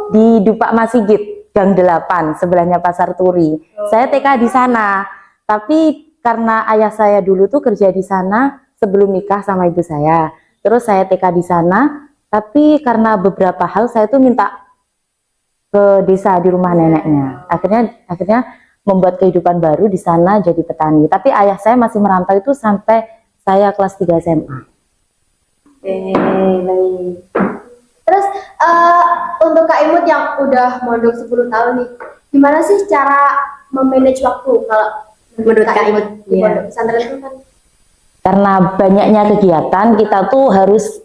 di Dupak Masigit, Gang 8, sebelahnya Pasar Turi. Saya TK di sana. Tapi karena ayah saya dulu tuh kerja di sana sebelum nikah sama ibu saya. Terus saya TK di sana, tapi karena beberapa hal saya tuh minta ke desa di rumah neneknya. Akhirnya membuat kehidupan baru di sana jadi petani. Tapi ayah saya masih merantau itu sampai saya kelas 3 SMA. Baik. Terus untuk Kak Imut yang udah mondok 10 tahun nih, gimana sih cara memanage waktu kalau menurut Kak Imut di pondok pesantren itu kan? Karena banyaknya kegiatan, kita tuh harus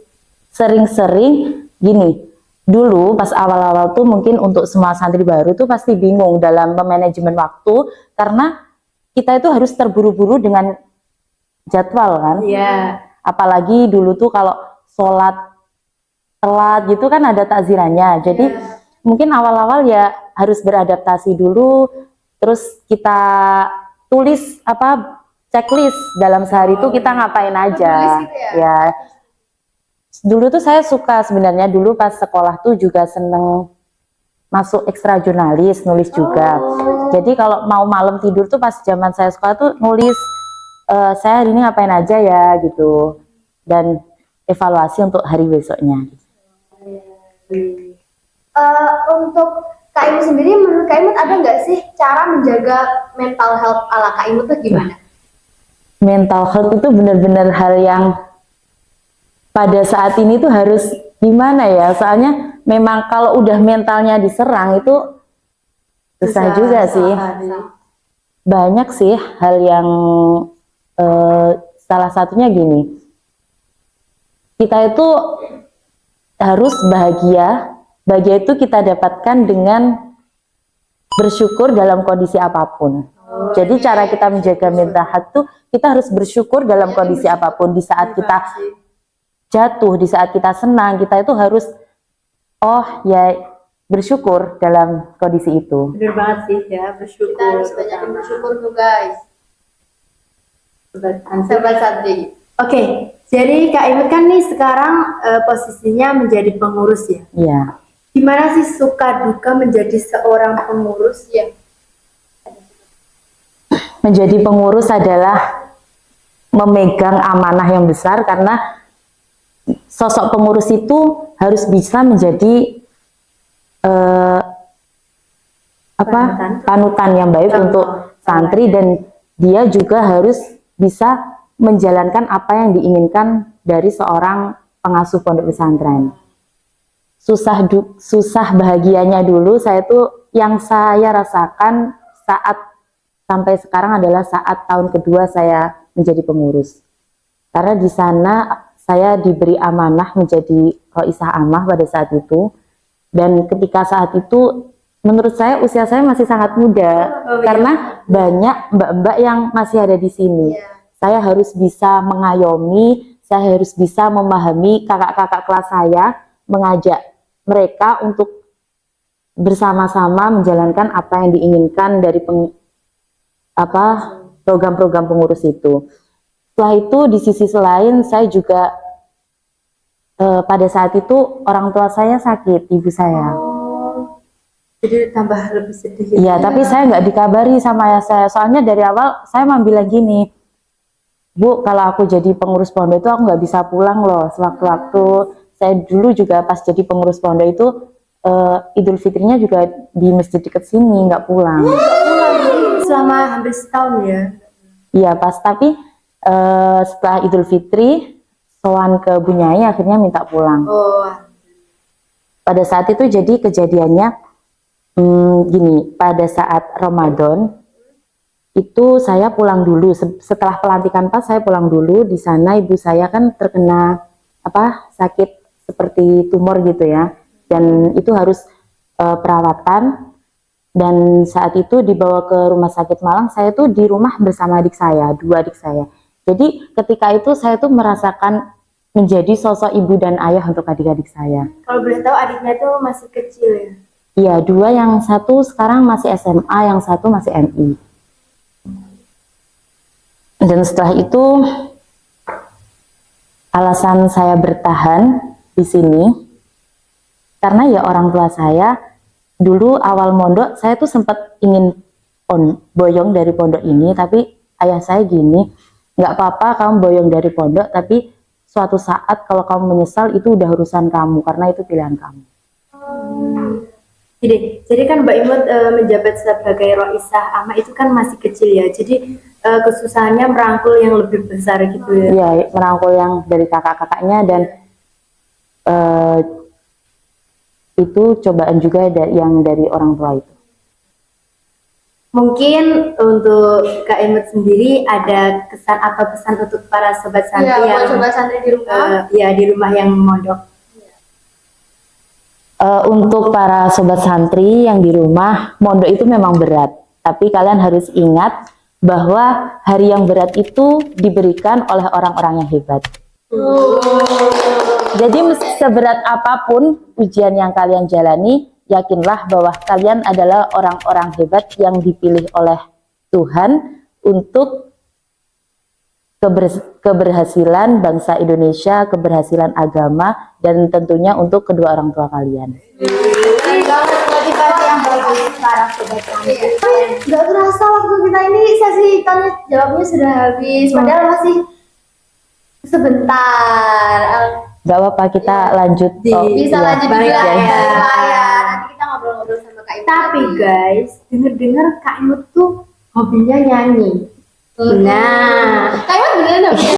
sering-sering gini. Dulu pas awal-awal tuh mungkin untuk semua santri baru tuh pasti bingung dalam memanajemen waktu, karena kita itu harus terburu-buru dengan jadwal kan. Iya. Apalagi dulu tuh kalau sholat telat gitu kan ada takzirannya. Jadi mungkin awal-awal ya harus beradaptasi dulu, terus kita tulis checklist dalam sehari itu kita ngapain aja. Gitu ya? Ya. Dulu tuh saya suka sebenarnya, dulu pas sekolah tuh juga seneng masuk ekstra jurnalis, nulis juga. Jadi kalau mau malam tidur tuh pas zaman saya sekolah tuh nulis saya hari ini ngapain aja ya gitu, dan evaluasi untuk hari besoknya. Untuk Kak Imut sendiri, menurut Kak Imut ada nggak sih cara menjaga mental health ala Kak Imut tuh gimana? Mental health itu benar-benar hal yang pada saat ini tuh harus gimana ya, soalnya memang kalau udah mentalnya diserang itu susah juga sih. Banyak sih hal yang salah satunya gini, kita itu harus bahagia itu kita dapatkan dengan bersyukur dalam kondisi apapun. Jadi cara kita menjaga mental health tuh kita harus bersyukur dalam kondisi apapun. Di saat kita jatuh, di saat kita senang, kita itu harus bersyukur dalam kondisi itu. Bener banget sih ya, bersyukur. Kita harus banyak bersyukur tuh guys. Sobat Santri. Oke, jadi Kak Imut kan nih sekarang posisinya menjadi pengurus ya. Iya. Gimana sih suka duka menjadi seorang pengurus ya? Menjadi pengurus adalah memegang amanah yang besar, karena sosok pengurus itu harus bisa menjadi panutan yang baik untuk santri, dan dia juga harus bisa menjalankan apa yang diinginkan dari seorang pengasuh pondok pesantren. Susah bahagianya dulu yang saya rasakan saat sampai sekarang adalah saat tahun kedua saya menjadi pengurus. Karena di sana saya diberi amanah menjadi Roisah Amah pada saat itu, dan ketika saat itu menurut saya usia saya masih sangat muda, karena banyak mbak-mbak yang masih ada di sini. Saya harus bisa mengayomi, saya harus bisa memahami kakak-kakak kelas saya, mengajak mereka untuk bersama-sama menjalankan apa yang diinginkan dari program-program pengurus itu. Setelah itu di sisi lain saya juga pada saat itu orang tua saya sakit, ibu saya. Jadi tambah lebih sedih. Iya, tapi saya nggak dikabari sama ayah saya. Soalnya dari awal saya bilang gini, Bu, kalau aku jadi pengurus pondok itu aku nggak bisa pulang loh. Sewaktu-waktu saya dulu juga pas jadi pengurus pondok itu Idul Fitrinya juga di masjid dekat sini, nggak pulang. Selama hampir setahun ya? Iya, tapi setelah Idul Fitri sowan ke Bunyai akhirnya minta pulang. Pada saat itu jadi kejadiannya gini, pada saat Ramadan itu saya pulang dulu. Setelah pelantikan pas saya pulang dulu. Di sana ibu saya kan terkena sakit seperti tumor gitu ya, dan itu harus perawatan. Dan saat itu dibawa ke rumah sakit Malang. Saya tuh di rumah bersama adik saya, 2 adik saya. Jadi ketika itu saya tuh merasakan menjadi sosok ibu dan ayah untuk adik-adik saya. Kalau boleh tahu adiknya tuh masih kecil ya? Iya, 2, yang satu sekarang masih SMA, yang satu masih MI. Dan setelah itu alasan saya bertahan di sini Karena ya orang tua saya dulu awal mondok, saya tuh sempat ingin boyong dari pondok ini, tapi ayah saya gini, nggak apa-apa kamu boyong dari pondok, tapi suatu saat kalau kamu menyesal itu udah urusan kamu, karena itu pilihan kamu. Jadi kan Mbak Imut menjabat sebagai Roisah Amma itu kan masih kecil ya, jadi kesusahannya merangkul yang lebih besar gitu ya. Iya, merangkul yang dari kakak-kakaknya, dan itu cobaan juga yang dari orang tua itu. Mungkin untuk Kak Imut sendiri ada kesan atau pesan untuk para sobat santri yang sobat santri di rumah, di rumah yang mondok. Untuk para sobat santri yang di rumah, mondok itu memang berat, tapi kalian harus ingat bahwa hari yang berat itu diberikan oleh orang-orang yang hebat. Jadi seberat apapun ujian yang kalian jalani, yakinlah bahwa kalian adalah orang-orang hebat yang dipilih oleh Tuhan untuk keberhasilan bangsa Indonesia, keberhasilan agama, dan tentunya untuk kedua orang tua kalian. Motivasi yang bagus para sobat santri. Nggak terasa waktu kita ini sesi tanya jawabnya sudah habis, padahal masih sebentar. Gak apa-apa, kita lanjut. Bisa lanjut juga ya. Nanti kita ngobrol-ngobrol sama Kak Imut. Tapi guys, dengar-dengar Kak Imut tuh hobinya nyanyi. Nah, Kak Imut beneran